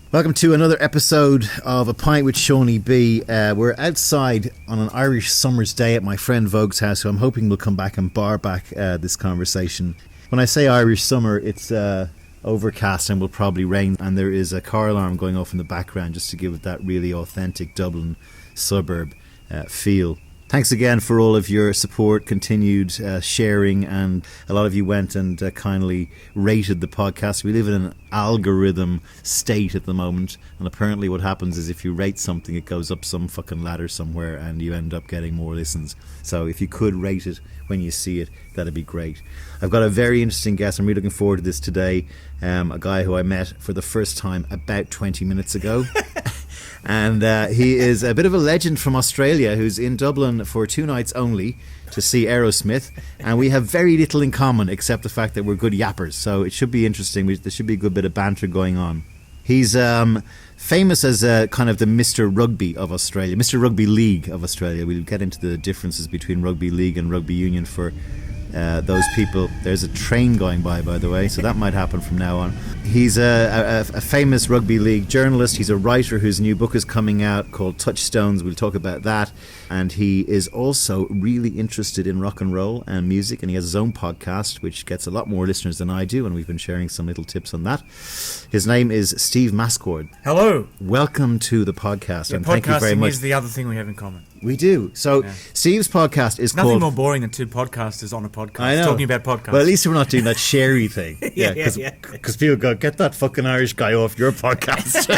Welcome to another episode of A Pint with Seaniebee. We're outside on an Irish summer's day at my friend Vogue's house, who I'm hoping will come back and bar back this conversation. When I say Irish summer, it's overcast and will probably rain, and there is a car alarm going off in the background just to give it that really authentic Dublin suburb feel. Thanks again for all of your support, continued sharing, and a lot of you went and kindly rated the podcast. We live in an algorithm state at the moment, and apparently what happens is if you rate something, it goes up some fucking ladder somewhere and you end up getting more listens. So if you could rate it when you see it, that'd be great. I've got a very interesting guest. I'm really looking forward to this today. A guy who I met for the first time about 20 minutes ago. And he is a bit of a legend from Australia who's in Dublin for 2 nights only to see Aerosmith. And we have very little in common except the fact that we're good yappers. So it should be interesting. There should be a good bit of banter going on. He's famous as kind of the Mr. Rugby of Australia, Mr. Rugby League of Australia. We'll get into the differences between Rugby League and Rugby Union for those people. There's a train going by the way, so that might happen from now on. He's a famous Rugby League journalist. He's a writer whose new book is coming out called Touchstones. We'll talk about that. And he is also really interested in rock and roll and music, and he has his own podcast which gets a lot more listeners than I do, and we've been sharing some little tips on that. His name is Steve Mascord. Hello. Welcome to the podcast, and thank you very much. Podcasting is the other thing we have in common. We do. So Steve's podcast is Nothing called... more boring than two podcasters on a podcast I know. talking about podcasts. But at least we're not doing that sherry thing. Yeah. Because people go, get that fucking Irish guy off your podcast.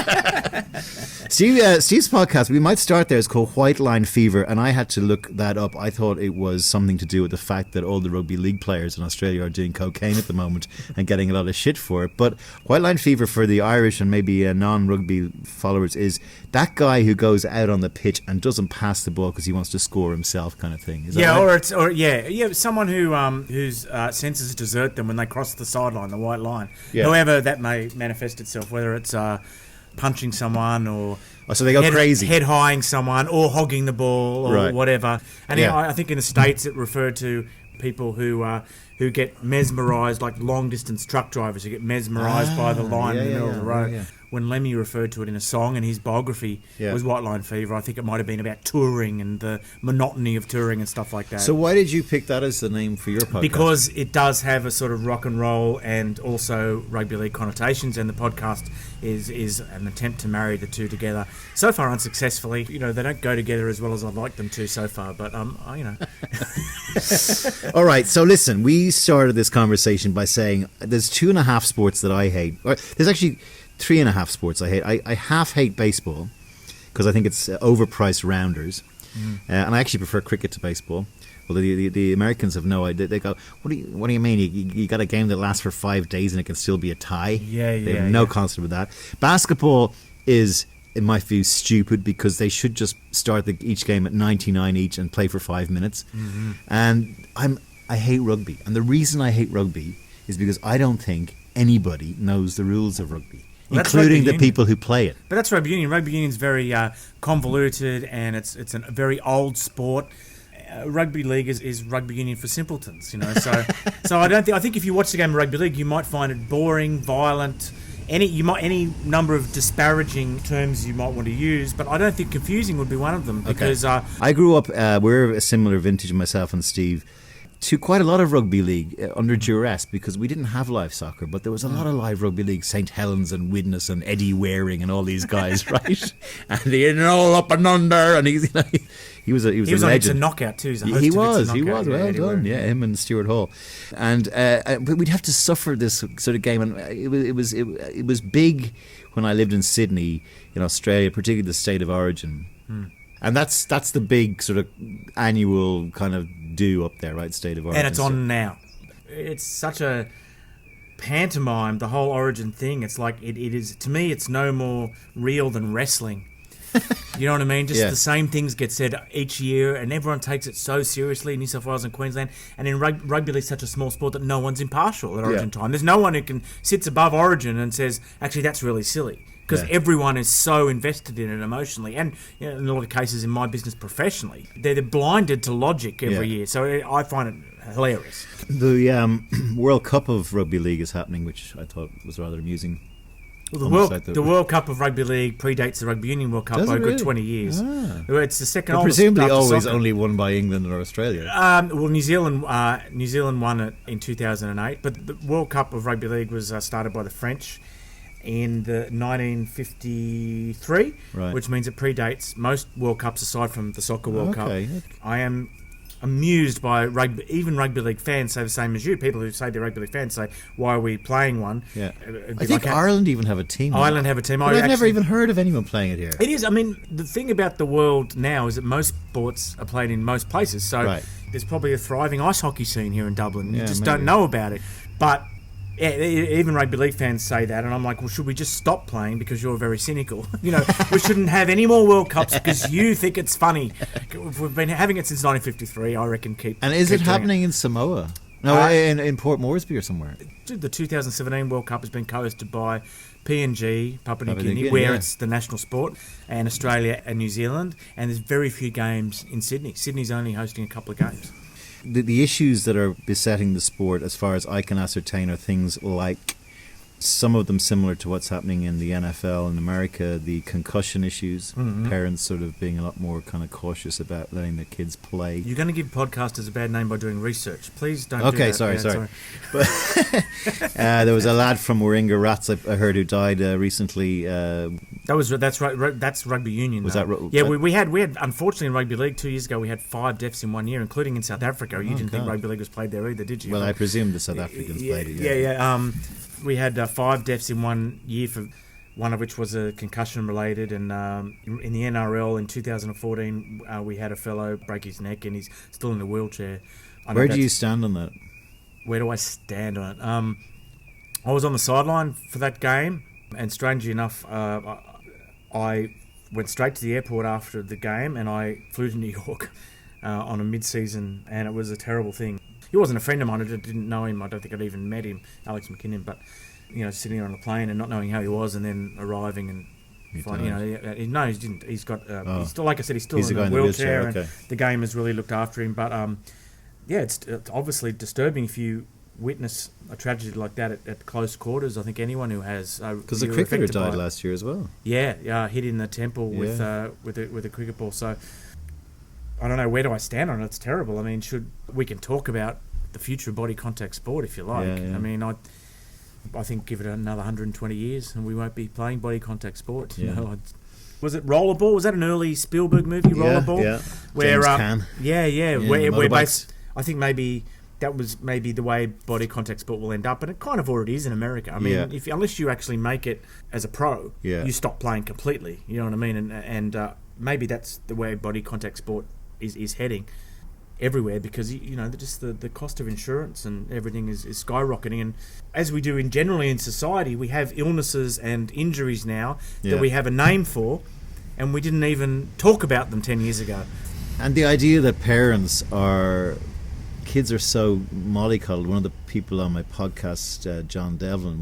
Steve's podcast, we might start there, is called White Line Fever, and I had to look that up. I thought it was something to do with the fact that all the rugby league players in Australia are doing cocaine at the moment and getting a lot of shit for it. But White Line Fever for the Irish and maybe non-rugby followers is that guy who goes out on the pitch and doesn't pass the ball because he wants to score himself, kind of thing. Is that right? Someone whose senses desert them when they cross the sideline, the white line. Yeah. However that may manifest itself, whether it's punching someone or so they go crazy, head-highing someone or hogging the ball or whatever. And I think in the States it referred to people who get mesmerised, like long-distance truck drivers who get mesmerised by the line in the middle of the road. Yeah. When Lemmy referred to it in a song, and his biography was White Line Fever, I think it might have been about touring and the monotony of touring and stuff like that. So why did you pick that as the name for your podcast? Because it does have a sort of rock and roll and also rugby league connotations, and the podcast is an attempt to marry the two together. So far unsuccessfully. They don't go together as well as I'd like them to so far, but All right, so listen, we started this conversation by saying there's 2.5 sports that I hate. There's actually 3.5 sports I hate. I half hate baseball because I think it's overpriced rounders, and I actually prefer cricket to baseball. Well, the Americans have no idea. They go, what do you mean? You got a game that lasts for 5 days and it can still be a tie? They have no concept with that. Basketball is, in my view, stupid because they should just start each game at 99 each and play for 5 minutes. Mm-hmm. And I hate rugby, and the reason I hate rugby is because I don't think anybody knows the rules of rugby. Well, including the people who play it. But that's rugby union. Rugby union is very convoluted, and it's a very old sport. Rugby league is rugby union for simpletons, So I think if you watch the game of rugby league, you might find it boring, violent. Any number of disparaging terms you might want to use, but I don't think confusing would be one of them because I grew up. We're a similar vintage, myself and Steve, to quite a lot of rugby league under duress because we didn't have live soccer, but there was a lot of live rugby league, St. Helens and Widnes and Eddie Waring and all these guys, right? And they all up and under, and he was a legend. On It's a Knockout too. He was well done. Yeah, him and Stuart Hall, and but we'd have to suffer this sort of game, and it was big when I lived in Sydney, in Australia, particularly the state of origin. And that's the big sort of annual kind of do up there, right? State of Origin. And it's on now. It's such a pantomime, the whole Origin thing. It's like it is, to me, it's no more real than wrestling. You know what I mean? Just the same things get said each year, and everyone takes it so seriously in New South Wales and Queensland. And in rugby league, such a small sport that no one's impartial at Origin time. There's no one who sits above Origin and says, actually, that's really silly. Because everyone is so invested in it emotionally, and in a lot of cases in my business professionally, they're blinded to logic every year. So I find it hilarious. The World Cup of Rugby League is happening, which I thought was rather amusing. Well, the World Cup of Rugby League predates the Rugby Union World Cup by a good 20 years. It's the second oldest. Presumably always only won by England or Australia. Well, New Zealand won it in 2008, but the World Cup of Rugby League was started by the French in the 1953, which means it predates most World Cups aside from the Soccer World Cup. I am amused by even rugby league fans say the same as you. People who say they're rugby league fans say, why are we playing one? I think Ireland even have a team. Ireland have a team. I've never even heard of anyone playing it here. It is. I mean, the thing about the world now is that most sports are played in most places. So there's probably a thriving ice hockey scene here in Dublin. You just don't know about it. But even rugby league fans say that, and I'm like, well, should we just stop playing because you're very cynical? We shouldn't have any more World Cups because you think it's funny. We've been having it since 1953. I reckon And is it happening in Samoa? No, in Port Moresby or somewhere. The 2017 World Cup has been co-hosted by PNG, Papua New Guinea, where it's the national sport, and Australia and New Zealand. And there's very few games in Sydney. Sydney's only hosting a couple of games. The issues that are besetting the sport, as far as I can ascertain, are things like, some of them similar to what's happening in the NFL in America, the concussion issues, parents sort of being a lot more kind of cautious about letting their kids play. You're going to give podcasters a bad name by doing research. Please don't do that. Okay, sorry. But there was a lad from Warringah Rats I heard who died recently. That's right. That's rugby union. Was that? Yeah, we had unfortunately in rugby league 2 years ago we had 5 deaths in 1 year, including in South Africa. You didn't think rugby league was played there either, did you? Well, I presume the South Africans played it. Yeah. We had 5 deaths in 1 year, for one of which was a concussion related, and in the NRL in 2014 we had a fellow break his neck and he's still in a wheelchair. Where do you stand on that? Where do I stand on it? I was on the sideline for that game, and strangely enough, I went straight to the airport after the game and I flew to New York on a mid-season, and it was a terrible thing. He wasn't a friend of mine. I didn't know him. I don't think I'd even met him, Alex McKinnon. But sitting there on the plane and not knowing how he was, and then arriving and finding, no, he didn't. He's got. He's still, like I said, he's still in a wheelchair, and the game has really looked after him. But it's obviously disturbing if you witness a tragedy like that at close quarters. I think anyone who has, because the cricketer died last year as well. Yeah, hit in the temple with a cricket ball. So. I don't know, where do I stand on it? It's terrible. I mean, we can talk about the future of body contact sport if you like. I mean, I think give it another 120 years and we won't be playing body contact sport. Was it Rollerball? Was that an early Spielberg movie, Rollerball? Yeah. Where, James Caan. Where I think maybe that was the way body contact sport will end up, and it kind of already is in America. I mean, unless you actually make it as a pro, you stop playing completely. You know what I mean? And maybe that's the way body contact sport is heading everywhere, because just the cost of insurance and everything is skyrocketing, and as we do generally in society, we have illnesses and injuries now that we have a name for, and we didn't even talk about them 10 years ago. And the idea that kids are so mollycoddled. One of the people on my podcast, John Devlin,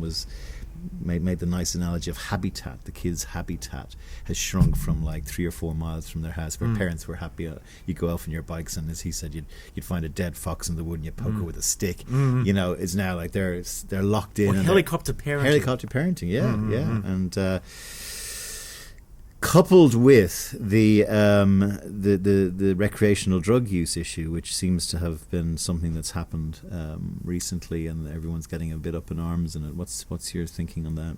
made the nice analogy of habitat. The kids' habitat has shrunk from like 3 or 4 miles from their house, where parents were happy. You go off on your bikes, and as he said, you'd find a dead fox in the wood and you poke it with a stick. It's now like they're locked in. Helicopter parenting. And coupled with the recreational drug use issue, which seems to have been something that's happened recently, and everyone's getting a bit up in arms in it. What's your thinking on that?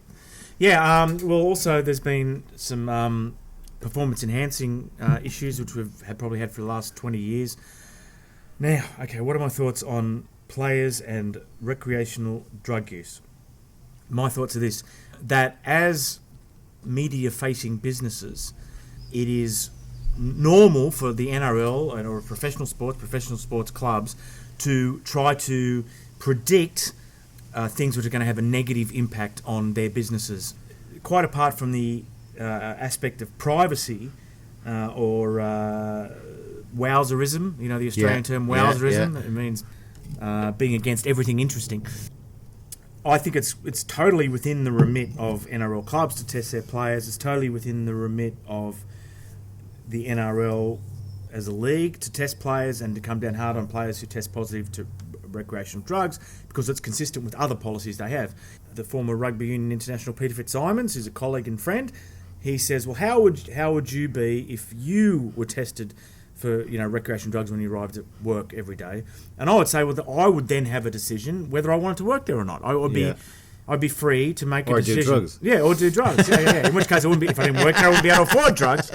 Well, also there's been some performance enhancing issues which we've probably had for the last 20 years. Now, okay, what are my thoughts on players and recreational drug use? My thoughts are this: that as media-facing businesses, it is normal for the NRL or professional sports clubs to try to predict things which are going to have a negative impact on their businesses. Quite apart from the aspect of privacy or wowserism, the Australian term wowserism. It means being against everything interesting. I think it's totally within the remit of NRL clubs to test their players. It's totally within the remit of the NRL as a league to test players and to come down hard on players who test positive to recreational drugs because it's consistent with other policies they have. The former Rugby Union International Peter Fitzsimons, who's a colleague and friend, he says, well, how would you be if you were tested for recreational drugs when you arrived at work every day? And I would say, well, I would then have a decision whether I wanted to work there or not. I'd be free to make a decision. Or do drugs. Yeah, or do drugs. Yeah. In which case, I wouldn't be, if I didn't work there, I wouldn't be able to afford drugs.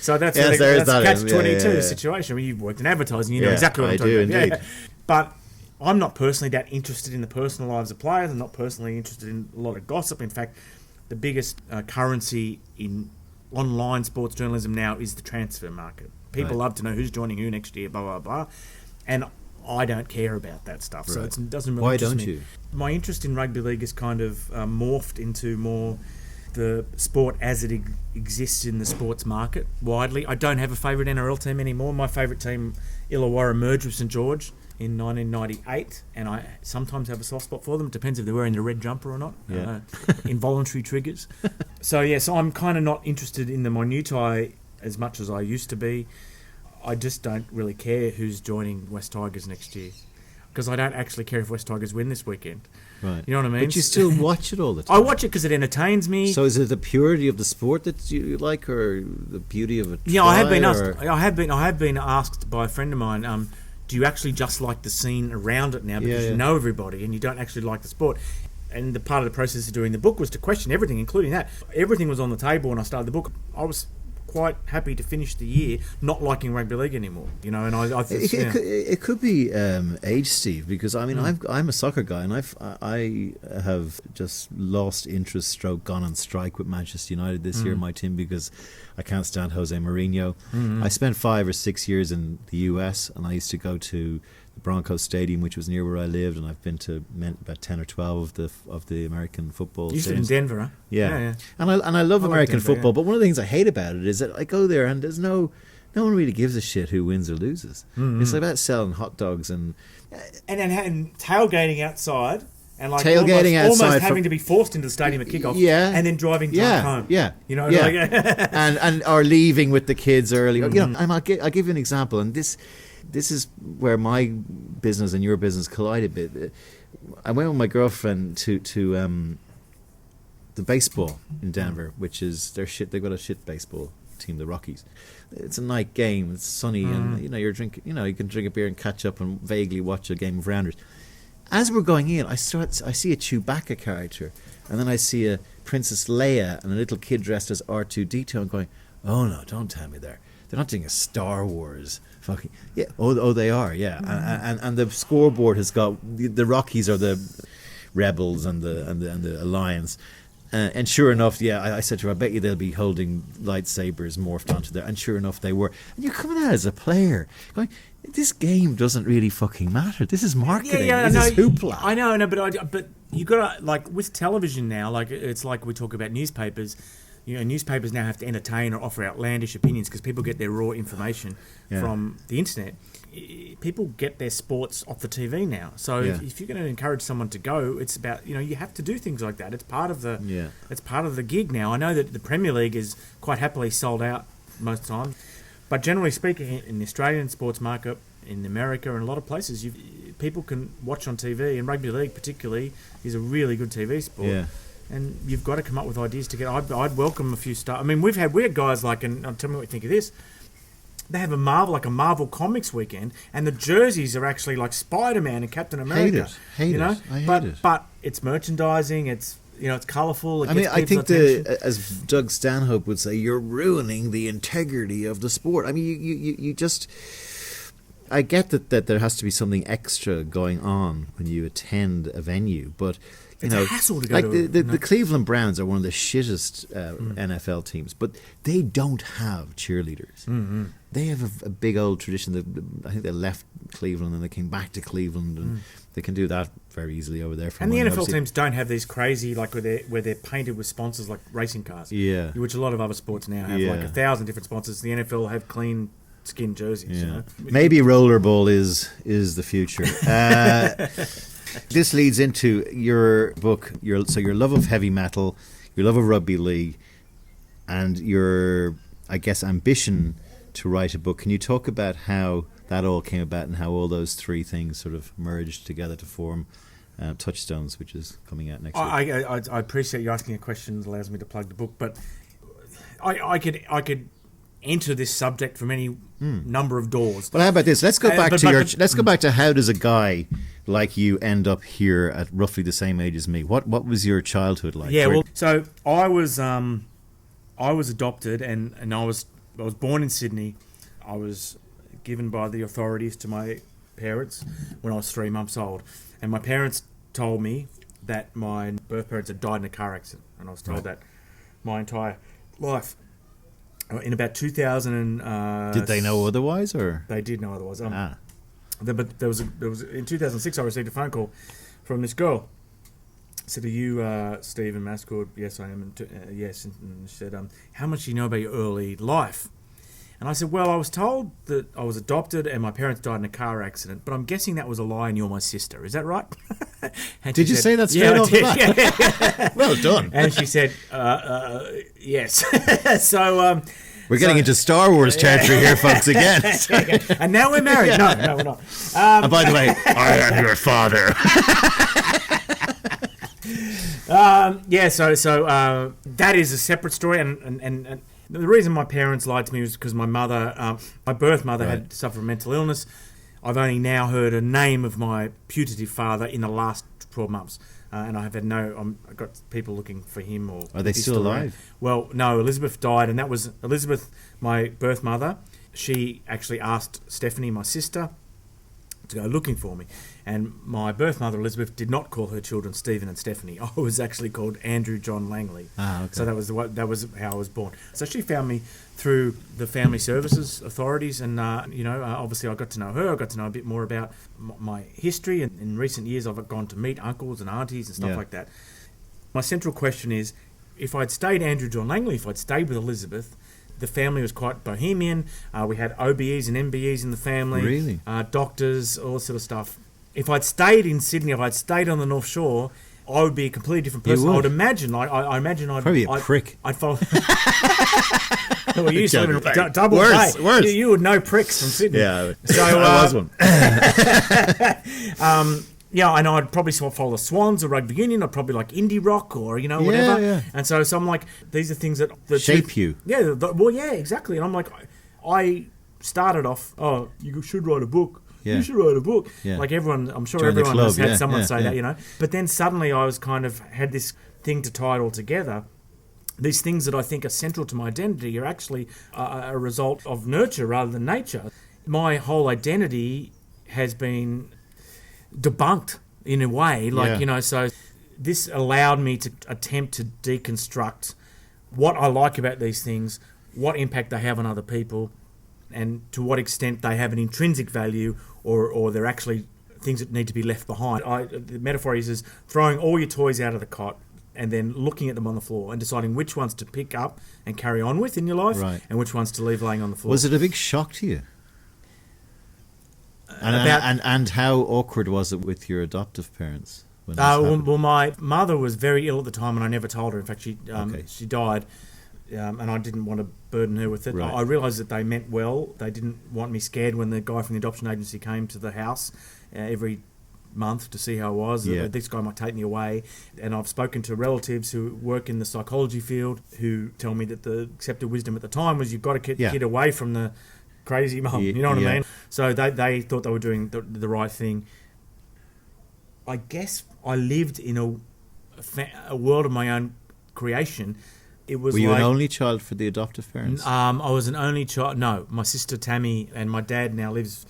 So that's a catch-22 situation. I mean, you've worked in advertising, you know exactly what I'm talking about. Yeah. But I'm not personally that interested in the personal lives of players. I'm not personally interested in a lot of gossip. In fact, the biggest currency in online sports journalism now is the transfer market. People love to know who's joining who next year, blah, blah, blah. And I don't care about that stuff. So it doesn't really interest me. Why don't you? My interest in rugby league is kind of morphed into more the sport as it exists in the sports market widely. I don't have a favourite NRL team anymore. My favourite team, Illawarra, merged with St George in 1998, and I sometimes have a soft spot for them. It depends if they're wearing the red jumper or not. Involuntary triggers. So I'm kind of not interested in the minutiae as much as I used to be. I just don't really care who's joining West Tigers next year, because I don't actually care if West Tigers win this weekend. Right. You know what I mean? But you still watch it all the time. I watch it because it entertains me. So is it the purity of the sport that you like, or the beauty of it? Yeah, I have been asked. I have been asked by a friend of mine. Do you actually just like the scene around it now because you know everybody and you don't actually like the sport? And the part of the process of doing the book was to question everything, including that. Everything was on the table when I started the book. I was quite happy to finish the year not liking rugby league anymore, and it could be age, Steve, because I mean I'm a soccer guy, and I have just lost interest, stroke gone on strike with Manchester United this year, my team, because I can't stand Jose Mourinho. I spent 5 or 6 years in the US, and I used to go to the Broncos Stadium, which was near where I lived, and I've been to about 10 or 12 of the American football. You used to in Denver, huh? Yeah. And I love American football, but one of the things I hate about it is that I go there and there's no one really gives a shit who wins or loses. It's about selling hot dogs and tailgating outside. And almost having to be forced into the stadium at kickoff, and then driving home. And or leaving with the kids early. I'll give you an example, and this is where my business and your business collide a bit. I went with my girlfriend to the baseball in Denver, which is they've got a shit baseball team, the Rockies. It's a night game. It's sunny, and you're drinking. You can drink a beer and catch up and vaguely watch a game of rounders. As we're going in, I see a Chewbacca character, and then I see a Princess Leia and a little kid dressed as R2-D2, and going, oh no, don't tell me they're not doing a Star Wars fucking they are, and the scoreboard has got the Rockies are the Rebels and the Alliance. And sure enough, I said to her, I bet you they'll be holding lightsabers morphed onto there. And sure enough, they were. And you're coming out as a player going, this game doesn't really fucking matter. This is marketing. This is hoopla. I know, but you got to, like, with television now, like, it's like we talk about newspapers. Newspapers now have to entertain or offer outlandish opinions because people get their raw information from the internet. People get their sports off the TV now. So if you're going to encourage someone to go, it's about, you have to do things like that. It's part of the gig now. I know that the Premier League is quite happily sold out most of the time. But generally speaking, in the Australian sports market, in America and a lot of places, people can watch on TV, and rugby league particularly is a really good TV sport. Yeah. And you've got to come up with ideas to get. I'd welcome a few stars. I mean, we had guys like, and tell me what you think of this. They have a Marvel Comics weekend, and the jerseys are actually like Spider-Man and Captain America. Hate it. But it's merchandising. It's it's colourful. I think as Doug Stanhope would say, you're ruining the integrity of the sport. I mean, you just. I get that there has to be something extra going on when you attend a venue, but. It's a hassle to go like the Cleveland Browns are one of the shittest NFL teams, but they don't have cheerleaders. They have a big old tradition. I think they left Cleveland and they came back to Cleveland, and they can do that very easily over there. And the NFL teams don't have these crazy, like where they're painted with sponsors like racing cars, which a lot of other sports now have, like 1,000 different sponsors. The NFL have clean skin jerseys. Maybe rollerball is the future. This leads into your book, your love of heavy metal, your love of rugby league, and your, I guess, ambition to write a book. Can you talk about how that all came about and how all those three things sort of merged together to form Touchstones, which is coming out next week. I appreciate you asking a question that allows me to plug the book, but I could enter this subject from any number of doors. Well, how about this? Let's go back let's go back to how does a guy like you end up here at roughly the same age as me? What was your childhood like? Yeah, well, so I was adopted and I was born in Sydney. I was given by the authorities to my parents when I was 3 months old, and my parents told me that my birth parents had died in a car accident, and I was told that my entire life. In about 2000 did they know otherwise, or they did know otherwise? But there was in 2006 I received a phone call from this girl. Said, "Are you Stephen Mascord?" "Yes, I am." And yes, and she said, "How much do you know about your early life?" And I said, "Well, I was told that I was adopted and my parents died in a car accident, but I'm guessing that was a lie and you're my sister. Is that right?" Did you say that straight off the bat? Yeah. Well done. And she said, "Yes." So we're getting into Star Wars territory here, folks, again. And now we're married. No, we're not. And by the way, I am your father. So that is a separate story, and the reason my parents lied to me was because my mother, my birth mother, had suffered from mental illness. I've only now heard a name of my putative father in the last 12 months, and I have had I've got people looking for him. Or are they still alive? Well, no, Elizabeth died, and that was Elizabeth, my birth mother. She actually asked Stephanie, my sister, to go looking for me. And my birth mother, Elizabeth, did not call her children Stephen and Stephanie. I was actually called Andrew John Langley. Okay. So that was how I was born. So she found me through the family services authorities, and obviously I got to know her. I got to know a bit more about my history, and in recent years I've gone to meet uncles and aunties and stuff like that. My central question is, if I'd stayed Andrew John Langley, if I'd stayed with Elizabeth, the family was quite bohemian. We had OBEs and MBEs in the family. Really? Doctors, all this sort of stuff. If I'd stayed in Sydney, if I'd stayed on the North Shore, I would be a completely different person. I would imagine. I imagine I'd probably a prick. I'd follow. Well, you live in double worse. You would know pricks from Sydney. Yeah, so I was one. And I'd probably follow the Swans or rugby union. I'd probably like indie rock or whatever. Yeah. And so I'm like, these are things that shape you. Yeah. Exactly. And I'm like, I started off. Oh, you should write a book. Yeah. You should write a book. Yeah. Like everyone, I'm sure everyone has had someone say that, But then suddenly I was had this thing to tie it all together. These things that I think are central to my identity are actually a result of nurture rather than nature. My whole identity has been debunked in a way, so this allowed me to attempt to deconstruct what I like about these things, what impact they have on other people, and to what extent they have an intrinsic value or they're actually things that need to be left behind. The metaphor is throwing all your toys out of the cot and then looking at them on the floor and deciding which ones to pick up and carry on with in your life and which ones to leave laying on the floor. Was it a big shock to you? And how awkward was it with your adoptive parents? Well, my mother was very ill at the time and I never told her. In fact, she died. And I didn't want to burden her with it. Right. I realised that they meant well. They didn't want me scared when the guy from the adoption agency came to the house every month to see how I was. Yeah. This guy might take me away. And I've spoken to relatives who work in the psychology field who tell me that the accepted wisdom at the time was you've got to get the kid away from the crazy mum. You know what I mean? So they thought they were doing the right thing. I guess I lived in a world of my own creation. Were you an only child for the adoptive parents? I was an only child. No, my sister Tammy and my dad now lives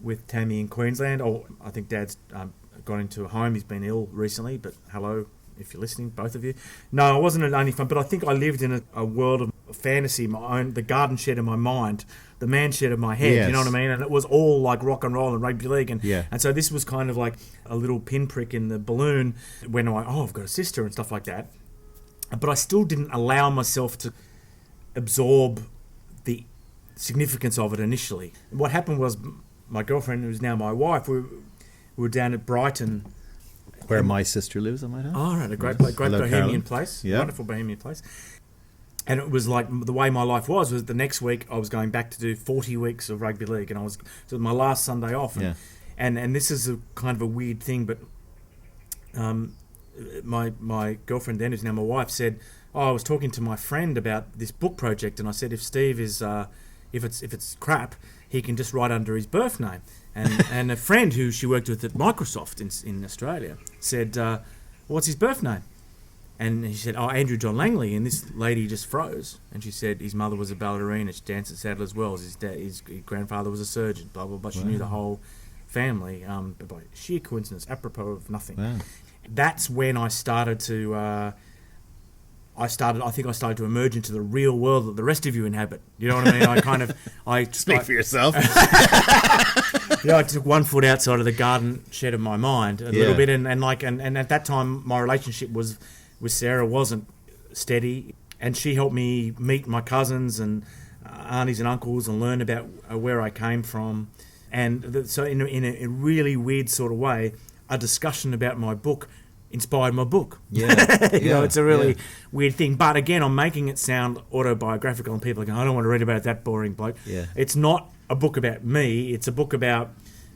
with Tammy in Queensland. Or I think Dad's got into a home. He's been ill recently, but hello if you're listening, both of you. No, I wasn't an only son, but I think I lived in a world of fantasy, my own, the garden shed of my mind, the man shed of my head. Yes. You know what I mean? And it was all like rock and roll and rugby league, and so this was kind of like a little pinprick in the balloon when I've got a sister and stuff like that. But I still didn't allow myself to absorb the significance of it initially. What happened was my girlfriend, who's now my wife, we were down at Brighton. Where my sister lives, I might have. Oh, right, a great bohemian place. Yep. Wonderful bohemian place. And it was like the way my life was the next week I was going back to do 40 weeks of rugby league, and so it was my last Sunday off. And this is a kind of a weird thing, but my girlfriend then, who's now my wife, said, I was talking to my friend about this book project, and I said, if Steve is if it's crap, he can just write under his birth name. And a friend who she worked with at Microsoft in Australia said, what's his birth name? And he said, Andrew John Langley. And this lady just froze. And she said his mother was a ballerina. She danced at Sadler's Wells. His grandfather was a surgeon, blah, blah, blah. She knew the whole family by sheer coincidence, apropos of nothing. Wow. That's when I started to... I think I started to emerge into the real world that the rest of you inhabit. You know what I mean? Speak for yourself. I took 1 foot outside of the garden shed of my mind a little bit, and at that time my relationship with Sarah wasn't steady, and she helped me meet my cousins and aunties and uncles and learn about where I came from, and so in a really weird sort of way, a discussion about my book inspired my book. It's a really weird thing, but again, I'm making it sound autobiographical, and people are going, I don't want to read about that boring bloke. It's not a book about me, it's a book about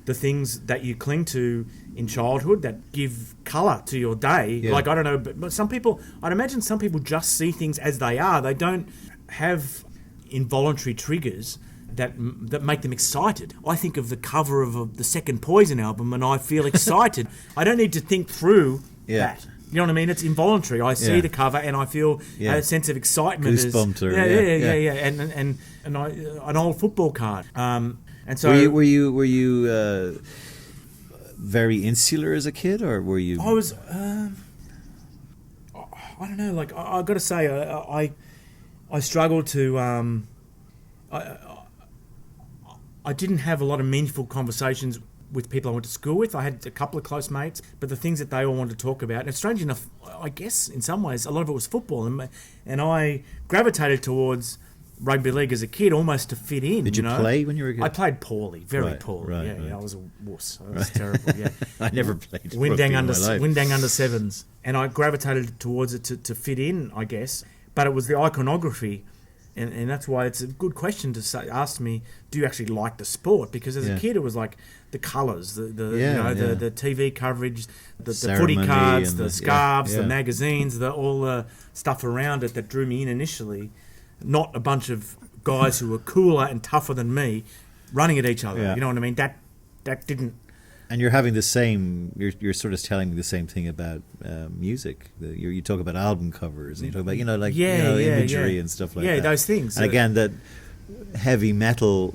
the things that you cling to in childhood that give colour to your day. Like, I don't know, but some people, I'd imagine some people just see things as they are. They don't have involuntary triggers that make them excited. I think of the cover of the second Poison album and I feel excited. I don't need to think through that. You know what I mean? It's involuntary. I see the cover and I feel a sense of excitement. Goosebumps. And an old football card. And so were you very insular as a kid, or were you? I was. I don't know. Like I got to say, I struggled to. I didn't have a lot of meaningful conversations with people I went to school with. I had a couple of close mates, but the things that they all wanted to talk about, and strange enough, I guess in some ways, a lot of it was football, and I gravitated towards rugby league as a kid, almost to fit in. Did you play when you were a kid? I played poorly, very poorly. I was a wuss. I was terrible. I never played Windang rugby in my life. Windang under sevens, and I gravitated towards it to fit in, I guess. But it was the iconography, and that's why it's a good question to ask me, do you actually like the sport? Because as a kid, it was like the colours, the TV coverage, the footy cards, the scarves, the magazines, all the stuff around it that drew me in initially. Not a bunch of guys who were cooler and tougher than me running at each other. You know what I mean? That didn't... And you're having the same... You're sort of telling me the same thing about music. You talk about album covers, and you talk about, imagery and stuff like that. Yeah, those things. And again, that heavy metal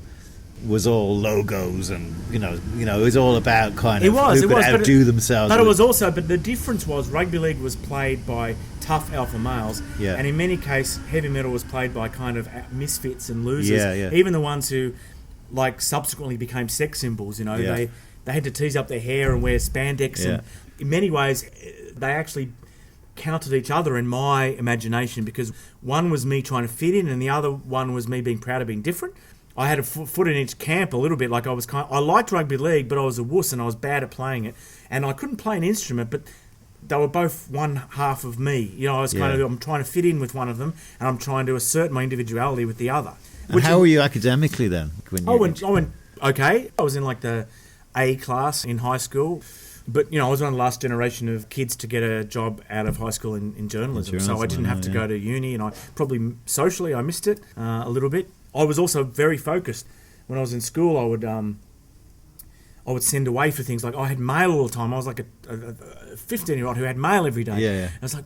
was all logos, and it was all about kind of who could outdo themselves. But it was also... But the difference was rugby league was played by tough alpha males, and in many cases heavy metal was played by kind of misfits and losers, even the ones who subsequently became sex symbols. They had to tease up their hair and wear spandex, and in many ways they actually countered each other in my imagination, because one was me trying to fit in and the other one was me being proud of being different. I had a foot in each camp a little bit. I liked rugby league, but I was a wuss and I was bad at playing it, and I couldn't play an instrument, but they were both one half of me. I was I'm trying to fit in with one of them, and I'm trying to assert my individuality with the other. And how were you academically then? I went okay. I was in the A class in high school, but I was one of the last generation of kids to get a job out of high school in journalism. So I didn't have to go to uni, and I probably socially I missed it a little bit. I was also very focused. When I was in school, I would send away for things. Like, I had mail all the time. I was like a 15-year-old who had mail every day. And I was like,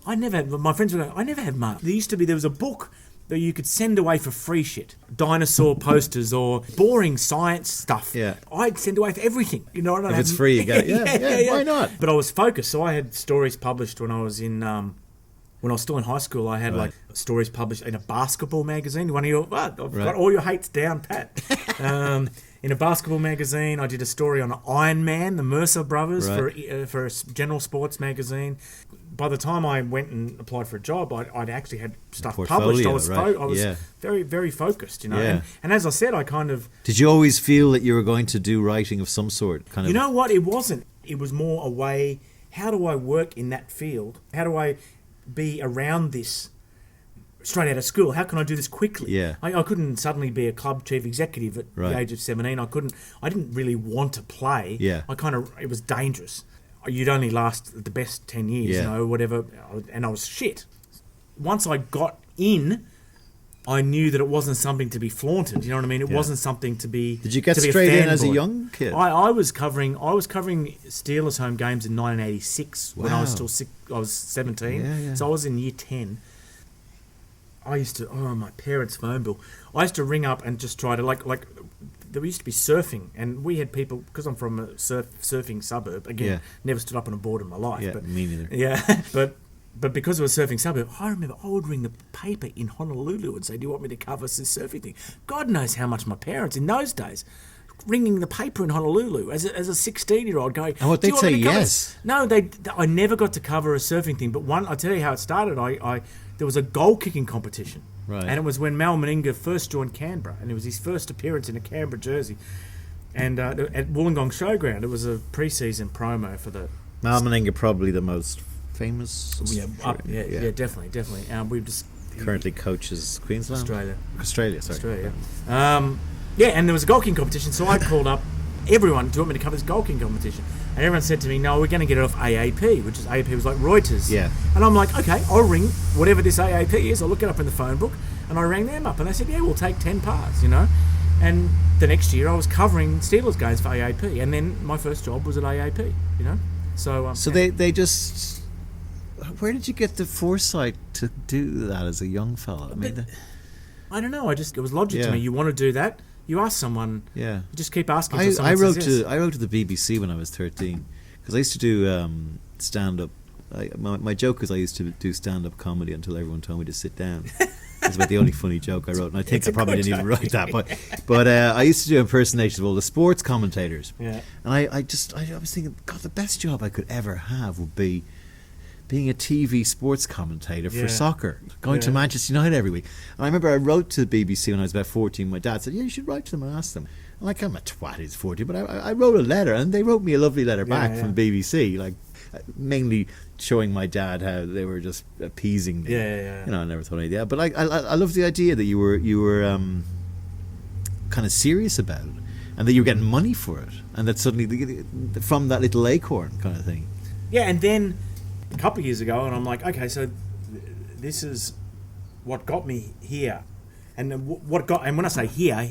my friends were going, I never had mail. There was a book that you could send away for free shit. Dinosaur posters or boring science stuff. I'd send away for everything. If it's free, you get it. Why not? But I was focused. So I had stories published when I was when I was still in high school. I had stories published in a basketball magazine. I've got all your hates down pat. In a basketball magazine, I did a story on Iron Man, the Mercer brothers, for a general sports magazine. By the time I went and applied for a job, I'd actually had stuff published. I was very, very focused, And as I said, I kind of... Did you always feel that you were going to do writing of some sort? You know what? It wasn't. It was more a way, how do I work in that field? How do I be around this straight out of school. How can I do this quickly? Yeah. I couldn't suddenly be a club chief executive at the age of 17. I didn't really want to play. Yeah. It was dangerous. You'd only last the best 10 years, whatever. And I was shit. Once I got in, I knew that it wasn't something to be flaunted. You know what I mean? It wasn't something to be. Did you get straight in as a young kid? I was covering Steelers home games in 1986 when I was still I was 17. So I was in year 10. I used to my parents' phone bill. I used to ring up and just try to like there used to be surfing, and we had people, because I'm from a surfing suburb. Again, never stood up on a board in my life. Yeah, but, me neither. Yeah, but because it was a surfing suburb, I remember I would ring the paper in Honolulu and say, "Do you want me to cover this surfing thing?" God knows how much my parents in those days, ringing the paper in Honolulu as a 16-year-old going, "Oh, they'd say yes." No, I never got to cover a surfing thing. But I tell you how it started. There was a goal kicking competition. Right. And it was when Mal Meninga first joined Canberra, and it was his first appearance in a Canberra jersey. And at Wollongong Showground, it was a pre-season promo for the... Mal Meninga, probably the most famous... Yeah, definitely. We've just... Currently coaches Queensland? Australia, sorry. And there was a goal kicking competition, so I called up everyone, "Do you want me to cover this goal kicking competition?" And everyone said to me, "No, we're going to get it off AAP," which is AAP was like Reuters. Yeah. And I'm like, okay, I'll ring whatever this AAP is. I'll look it up in the phone book, and I rang them up, and they said, "Yeah, we'll take 10 parts," And the next year, I was covering Steelers games for AAP, and then my first job was at AAP. So they just. Where did you get the foresight to do that as a young fella? I don't know. It was logic to me. You want to do that? You ask someone. Yeah. You just keep asking. I wrote to the BBC when I was 13 because I used to do stand up. My joke is I used to do stand up comedy until everyone told me to sit down. That's about the only funny joke I wrote, and I think I probably didn't even write that. But I used to do impersonations of all the sports commentators. Yeah. And I was thinking, God, the best job I could ever have would be being a TV sports commentator for soccer, going to Manchester United every week. And I remember I wrote to the BBC when I was about 14. My dad said, "Yeah, you should write to them and ask them." I'm like, I'm a twat who's 14, but I wrote a letter, and they wrote me a lovely letter back from the BBC, like mainly showing my dad how they were just appeasing me. I never thought I'd But I love the idea that you were kind of serious about it, and that you were getting money for it, and that suddenly from that little acorn kind of thing. Yeah, and then a couple of years ago, and I'm like, okay, so this is what got me here, and when I say here,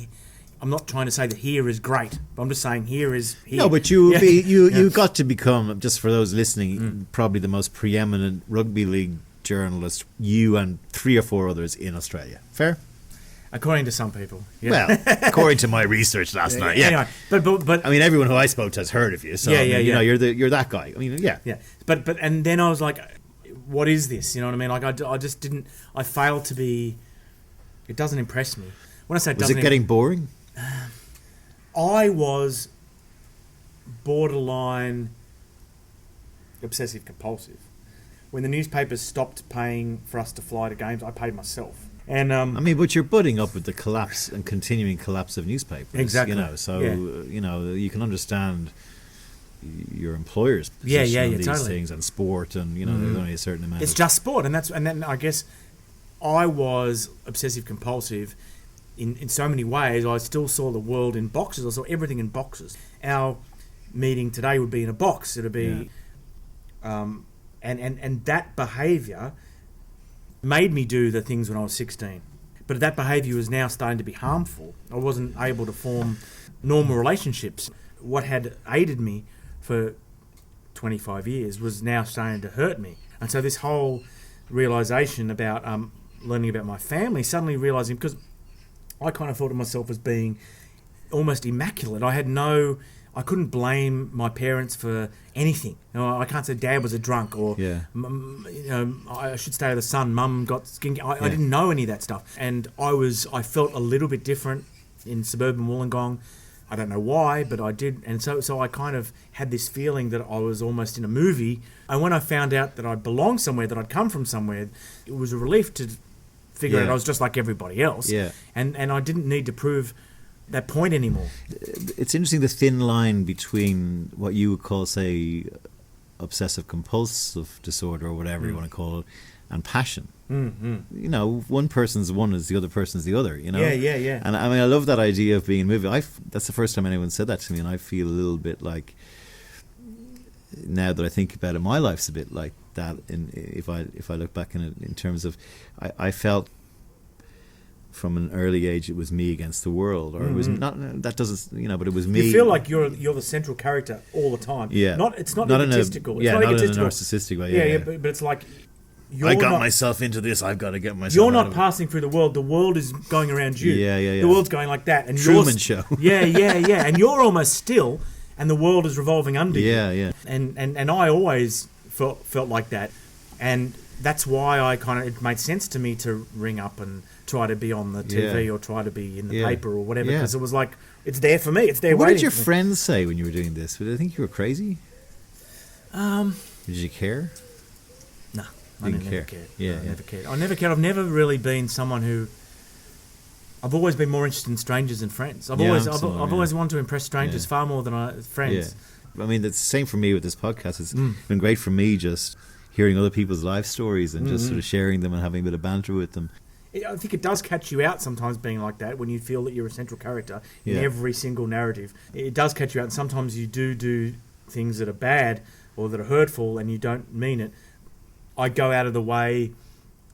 I'm not trying to say that here is great, but I'm just saying here is here. No, but you got to become, just for those listening, probably the most preeminent rugby league journalist, you and 3 or 4 others in Australia. Fair? According to some people. Yeah. Well, according to my research last night. Yeah. Anyway, but I mean, everyone who I spoke to has heard of you. So you're that guy. I mean, yeah. But and then I was like, what is this? You know what I mean? Like I just didn't. I failed to be. It doesn't impress me. When I say, was it getting boring? I was borderline obsessive compulsive. When the newspapers stopped paying for us to fly to games, I paid myself. And but you're butting up with the collapse and continuing collapse of newspapers. Exactly. You can understand your employer's position on these things, and sport, and there's only a certain amount. It's just sport, and then I guess I was obsessive compulsive in so many ways. I still saw the world in boxes. I saw everything in boxes. Our meeting today would be in a box. It'd be, and that behaviour made me do the things when I was 16. But that behaviour was now starting to be harmful. I wasn't able to form normal relationships. What had aided me for 25 years was now starting to hurt me. And so this whole realisation about learning about my family, suddenly realising, because I kind of thought of myself as being almost immaculate. I couldn't blame my parents for anything. I can't say Dad was a drunk, or I should stay with the son. Mum got skin. I didn't know any of that stuff, and I felt a little bit different in suburban Wollongong. I don't know why, but I did, and so I kind of had this feeling that I was almost in a movie. And when I found out that I belonged somewhere, that I'd come from somewhere, it was a relief to figure out I was just like everybody else. Yeah. And I didn't need to prove that point anymore. It's interesting, the thin line between what you would call, say, obsessive compulsive disorder, or whatever you want to call it, and passion. You know, one person's one is the other person's the other, you know? Yeah. And I mean, I love that idea of being a movie. That's the first time anyone said that to me, and I feel a little bit like, now that I think about it, my life's a bit like that. If I look back in terms of, I felt from an early age it was me against the world, or it was not. That doesn't, you know, but it was me. You feel like you're the central character all the time. Yeah, it's not egotistical. Not in a narcissistic way. Yeah, but it's like, I got myself into this. I've got to get myself. You're not passing through the world. The world is going around you. Yeah. The world's going like that, and Truman Show. Yeah, and you're almost still, and the world is revolving under you. Yeah. And I always felt like that, and that's why it made sense to me to ring up and try to be on the TV or try to be in the paper or whatever, because it was like, it's there for me. It's there. What waiting did your for me. friends say when you were doing this? Did they think you were crazy? Did you care? No, I never cared. Yeah, I never cared. I never cared. I've never really been someone who. I've always been more interested in strangers than friends. I've always wanted to impress strangers far more than friends. Yeah. I mean, it's the same for me with this podcast. It's been great for me just hearing other people's life stories and just sort of sharing them and having a bit of banter with them. I think it does catch you out sometimes being like that, when you feel that you're a central character in every single narrative. It does catch you out, and sometimes you do things that are bad or that are hurtful and you don't mean it. I go out of the way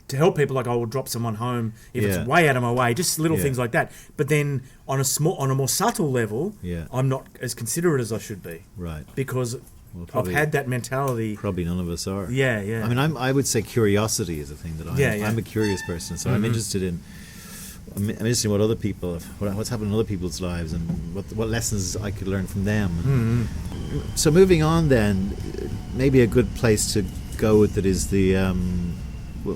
to help people, like I will drop someone home if it's way out of my way, just little things like that. But then on a more subtle level, I'm not as considerate as I should be. Right. Because I've had that mentality. Probably none of us are. Yeah. I mean, I would say curiosity is a thing that I'm a curious person, so I'm interested in what other people, what's happening in other people's lives, and what lessons I could learn from them. So moving on, then, maybe a good place to go with it is the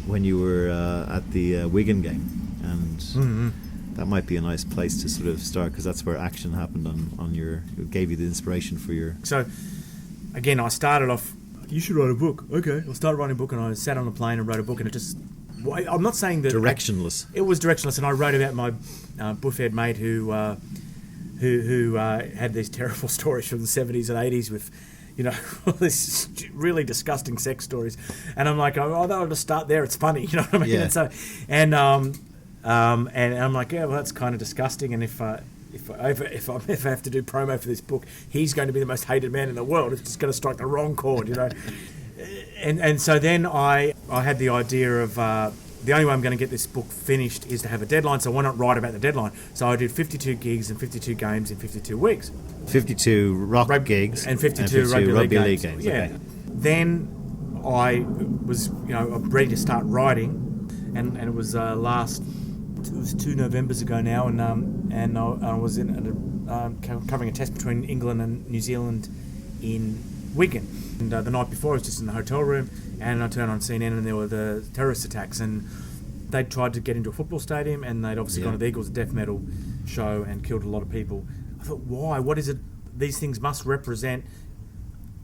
when you were at the Wigan game, and that might be a nice place to sort of start, because that's where action happened on your. It gave you the inspiration for your. So. Again, I started off, you should write a book. Okay. I started writing a book, and I sat on a plane and wrote a book, and it just... I'm not saying that... Directionless. It was directionless, and I wrote about my buffhead mate who had these terrible stories from the 70s and 80s with, you know, all these really disgusting sex stories. And I'm like, I'll just start there. It's funny, you know what I mean? Yeah. And so, and I'm like, yeah, well, that's kind of disgusting, and if I have to do promo for this book, he's going to be the most hated man in the world. It's just going to strike the wrong chord, you know. And so then I had the idea of the only way I'm going to get this book finished is to have a deadline. So why not write about the deadline? So I did 52 gigs and 52 games in 52 weeks. 52 rock gigs and 52 rugby league games. Yeah. Okay. Then I was ready to start writing, and it was It was 2 Novembers ago now, and I was covering a test between England and New Zealand in Wigan. And the night before, I was just in the hotel room, and I turned on CNN, and there were the terrorist attacks, and they'd tried to get into a football stadium, and they'd obviously gone to the Eagles death metal show and killed a lot of people. I thought, why? What is it? These things must represent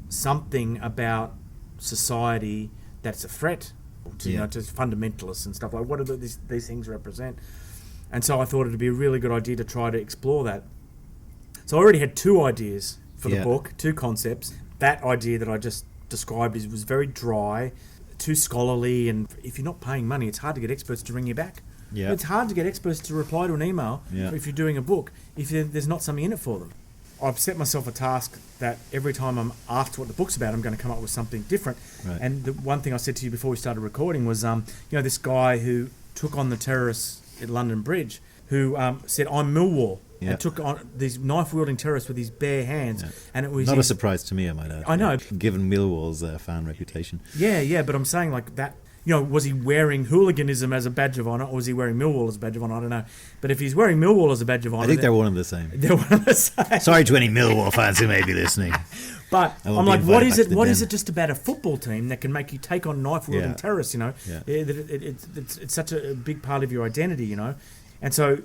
something about society that's a threat to to fundamentalists and stuff. Like, what do these things represent? And so I thought it'd be a really good idea to try to explore that. So I already had 2 ideas for the book, 2 concepts. That idea that I just described was very dry, too scholarly, and if you're not paying money, it's hard to get experts to ring you back. Yeah. It's hard to get experts to reply to an email if you're doing a book, if there's not something in it for them. I've set myself a task that every time I'm asked what the book's about, I'm going to come up with something different. Right. And the one thing I said to you before we started recording was, this guy who took on the terrorists at London Bridge, who said, "I'm Millwall," and took on these knife-wielding terrorists with his bare hands. Yeah. And it was not a surprise to me, I might add. I know, given Millwall's fan reputation. Yeah, but I'm saying like that. Was he wearing hooliganism as a badge of honour, or was he wearing Millwall as a badge of honour? I don't know. But if he's wearing Millwall as a badge of honour... I think they're one and the same. They're one and the same. Sorry to any Millwall fans who may be listening. But I'm like, what is it? What is it just about a football team that can make you take on knife-wielding terrorists, It's such a big part of your identity, And so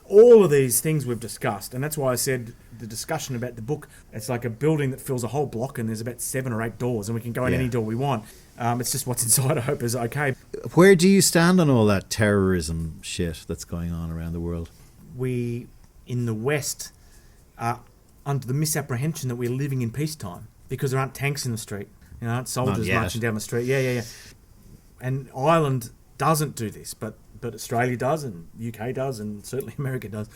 all of these things we've discussed, and that's why I said the discussion about the book, it's like a building that fills a whole block and there's about 7 or 8 doors and we can go in any door we want. It's just what's inside, I hope, is okay. Where do you stand on all that terrorism shit that's going on around the world? We, in the West, are under the misapprehension that we're living in peacetime because there aren't tanks in the street. Aren't soldiers marching down the street. Yeah. And Ireland doesn't do this, but Australia does, and UK does, and certainly America does.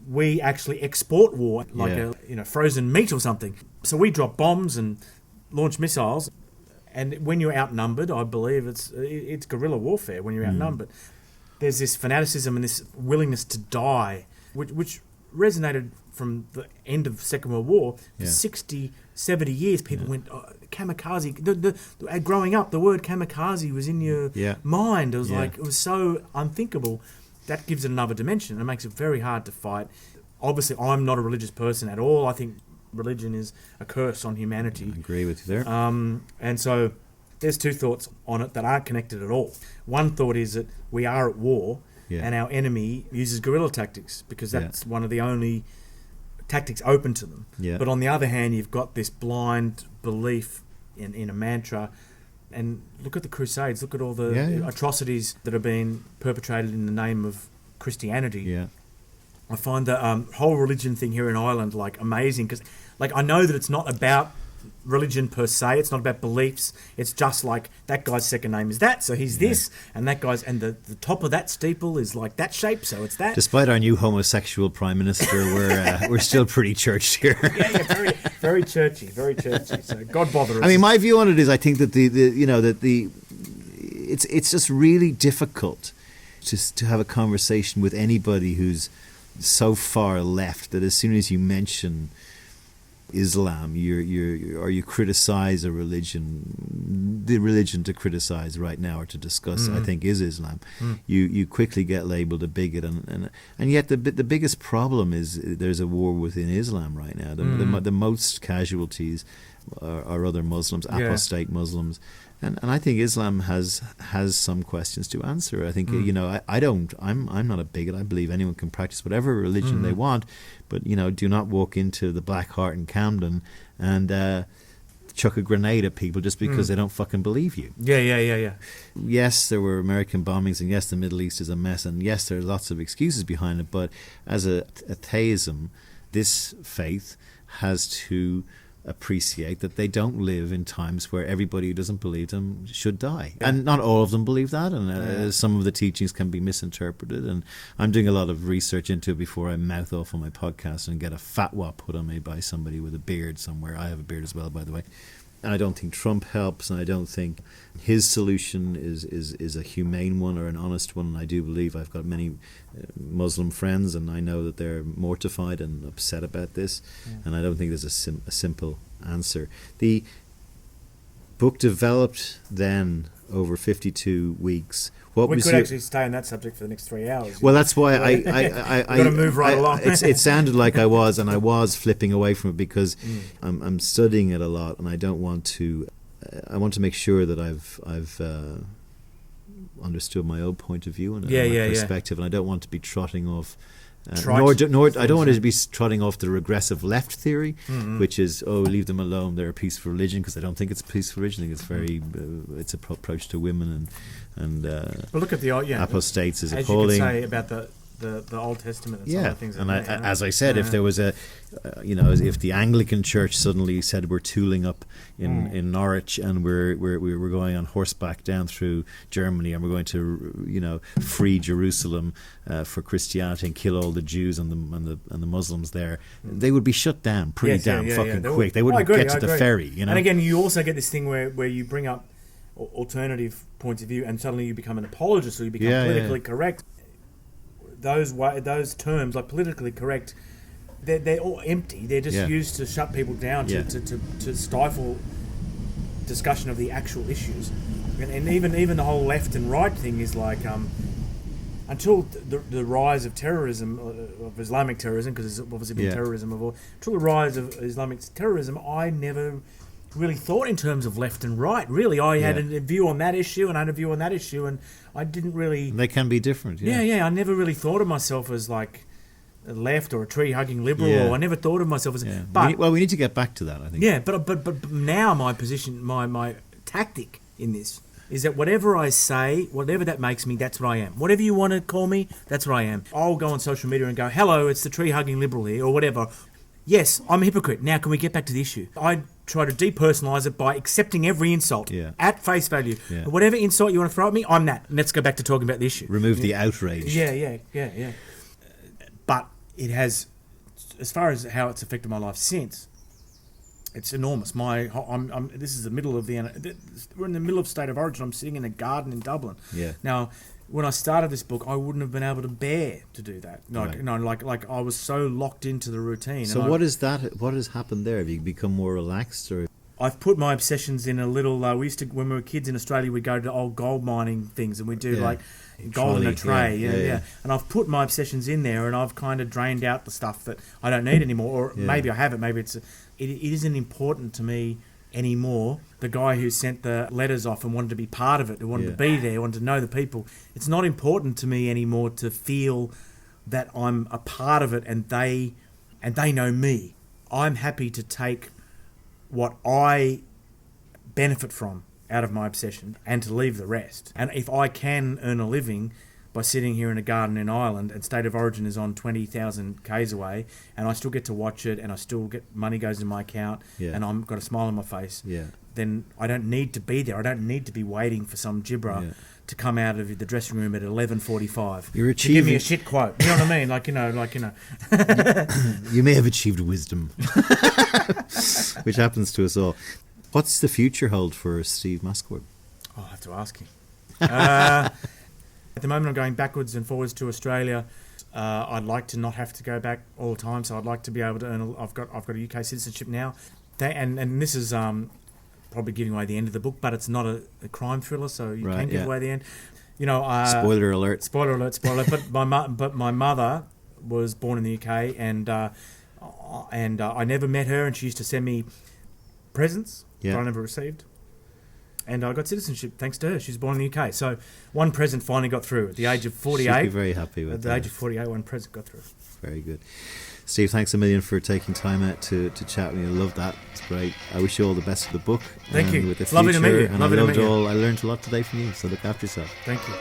We actually export war like frozen meat or something. So we drop bombs and launch missiles, and when you're outnumbered, I believe it's guerrilla warfare. When you're outnumbered, there's this fanaticism and this willingness to die, which resonated from the end of the Second World War. For 60, 70 years, people went, kamikaze. Growing up, the word kamikaze was in your mind. It was it was so unthinkable. That gives it another dimension. It makes it very hard to fight. Obviously, I'm not a religious person at all. I think religion is a curse on humanity. I agree with you there. And so there's two thoughts on it that aren't connected at all. One thought is that we are at war, and our enemy uses guerrilla tactics because that's one of the only tactics open to them. Yeah. But on the other hand, you've got this blind belief in a mantra. And look at the Crusades. Look at all the atrocities that are being perpetrated in the name of Christianity. Yeah. I find the whole religion thing here in Ireland amazing because I know that it's not about religion per se. It's not about beliefs. It's just that guy's second name is that, so he's this, and that guy's the top of that steeple is that shape, so it's that. Despite our new homosexual prime minister, we're still pretty churched here. very, very churchy, very churchy. So God bother us. I mean, my view on it is I think that it's just really difficult just to have a conversation with anybody who's so far left that as soon as you mention Islam, you criticize a religion. The religion to criticize right now or to discuss, I think, is Islam. You quickly get labelled a bigot, and yet the biggest problem is there's a war within Islam right now. The most casualties are other Muslims, apostate Muslims. And I think Islam has some questions to answer. I think I'm not a bigot. I believe anyone can practice whatever religion they want, but do not walk into the Black Heart in Camden and chuck a grenade at people just because they don't fucking believe you. Yeah. Yes, there were American bombings, and yes, the Middle East is a mess, and yes, there are lots of excuses behind it. But as a theism, this faith has to appreciate that they don't live in times where everybody who doesn't believe them should die, and not all of them believe that, and some of the teachings can be misinterpreted, and I'm doing a lot of research into it before I mouth off on my podcast and get a fatwa put on me by somebody with a beard somewhere. I have a beard as well, by the way. And I don't think Trump helps, and I don't think his solution is a humane one or an honest one. And I do believe I've got many Muslim friends, and I know that they're mortified and upset about this. And I don't think there's a simple answer. The book developed then over 52 weeks. We could actually stay on that subject for the next 3 hours. Well, that's why I got to move right along. It sounded like I was flipping away from it because I'm studying it a lot, and I don't want to. I want to make sure that I've understood my own point of view and my perspective, and I don't want to be trotting off. I don't want to be trotting off the regressive left theory, which is leave them alone. They're a peaceful religion, because I don't think it's a peaceful religion. I think it's very it's an approach to women and well, look at the apostates is as appalling. You could say about the Old Testament and some of the things. And as I said, if there was if the Anglican Church suddenly said we're tooling up in Norwich and we're going on horseback down through Germany and we're going to free Jerusalem for Christianity and kill all the Jews and the Muslims there, they would be shut down pretty fucking quick. They wouldn't get to the ferry. And again, you also get this thing where you bring up alternative points of view and suddenly you become an apologist, or you become politically correct. Those terms, like politically correct, they're all empty. They're just used to shut people down, to stifle discussion of the actual issues. And even the whole left and right thing is until the rise of terrorism, of Islamic terrorism, because it's obviously been terrorism of all, until the rise of Islamic terrorism, I never really thought in terms of left and right. Really, I had a view on that issue, and I had a view on that issue, and I didn't really. They can be different. I never really thought of myself as like a left or a tree-hugging liberal. Or I never thought of myself as. Yeah. But we need to get back to that, I think. Yeah, but now my position, my tactic in this is that whatever I say, whatever that makes me, that's what I am. Whatever you want to call me, that's what I am. I'll go on social media and go, "Hello, it's the tree-hugging liberal here," or whatever. Yes, I'm a hypocrite. Now, can we get back to the issue? I try to depersonalize it by accepting every insult at face value. Yeah. Whatever insult you want to throw at me, I'm that. Let's go back to talking about the issue. Remove the outrage. Yeah. But it has, as far as how it's affected my life since, it's enormous. This is the middle of we're in the middle of State of Origin. I'm sitting in a garden in Dublin. Yeah. Now, when I started this book, I wouldn't have been able to bear to do that. Like I was so locked into the routine. So what is that? What has happened there? Have you become more relaxed, or? I've put my obsessions in a little. We used to, when we were kids in Australia, we'd go to old gold mining things, and we'd do like gold in a tray. Yeah. And I've put my obsessions in there, and I've kind of drained out the stuff that I don't need anymore, or maybe I haven't. Maybe it isn't important to me anymore. The guy who sent the letters off and wanted to be part of it, who wanted to be there, wanted to know the people. It's not important to me anymore to feel that I'm a part of it and they know me. I'm happy to take what I benefit from out of my obsession and to leave the rest. And if I can earn a living by sitting here in a garden in Ireland and State of Origin is on 20,000 k's away and I still get to watch it and I still get money goes in my account and I've got a smile on my face, then I don't need to be there. I don't need to be waiting for some gibber to come out of the dressing room at 11:45 to give me a shit quote. You know what I mean? Like, you know. You may have achieved wisdom, which happens to us all. What's the future hold for Steve Mascord? I'll have to ask him. At the moment, I'm going backwards and forwards to Australia. I'd like to not have to go back all the time, so I'd like to be able to earn. I've got a UK citizenship now, and this is probably giving away the end of the book, but it's not a crime thriller, so you can give away the end. You know, spoiler alert. Spoiler alert. But my mother was born in the UK, and I never met her, and she used to send me presents that I never received. And I got citizenship thanks to her. She was born in the UK. So one present finally got through at the age of 48. She'd be very happy with that. At the age of 48, one present got through. Very good. Steve, thanks a million for taking time out to chat with me. I love that. It's great. I wish you all the best for the book. Thank you. With the Lovely future, to meet you. And I learned a lot today from you, so look after yourself. Thank you.